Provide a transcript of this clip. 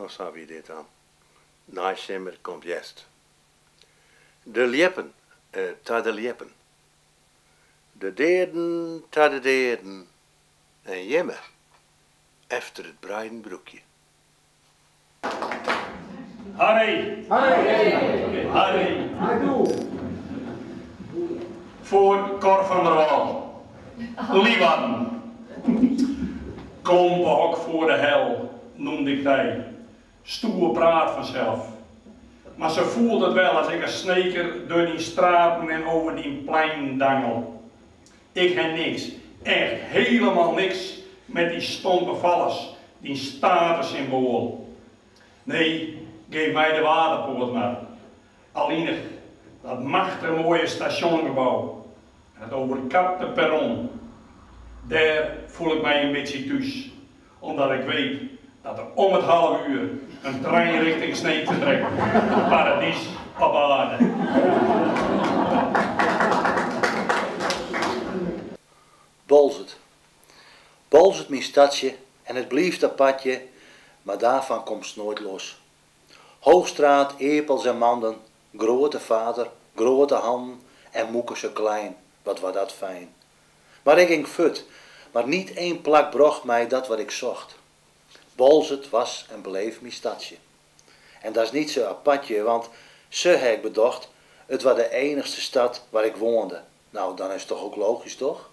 dan zou je dit dan. Naaisimmer komt jest. De liepen, ta de liepen. De deerden, ta de deerden. En jemme, efter het bruin broekje. Harry! Harry! Harry! Voor Cor van der Wal. Liewan. Klompenhok voor de hel, noemde ik die. Stoer praat vanzelf. Maar ze voelt het wel als ik een sneker door die straten en over die plein dangel. Ik heb niks, echt helemaal niks met die stompe vallers, die statussymbool. Nee, geef mij de waterpoort maar. Alleenig, dat machtige mooie stationgebouw. Het overkapte perron. Daar voel ik mij een beetje thuis. Omdat ik weet dat er om het half uur een trein richting Sneek vertrekt. Een paradies op aarde. Bolzert. Bolzert mijn stadje en het blieft dat padje, maar daarvan komt nooit los. Hoogstraat, epels en manden, grote vader, grote handen en moeke zo klein, wat was dat fijn. Maar ik ging fut, maar niet één plak brocht mij dat wat ik zocht. Bolzert was en bleef mijn stadje. En dat is niet zo apartje, want ze heb ik bedacht, het was de enigste stad waar ik woonde. Nou, dan is het toch ook logisch, toch?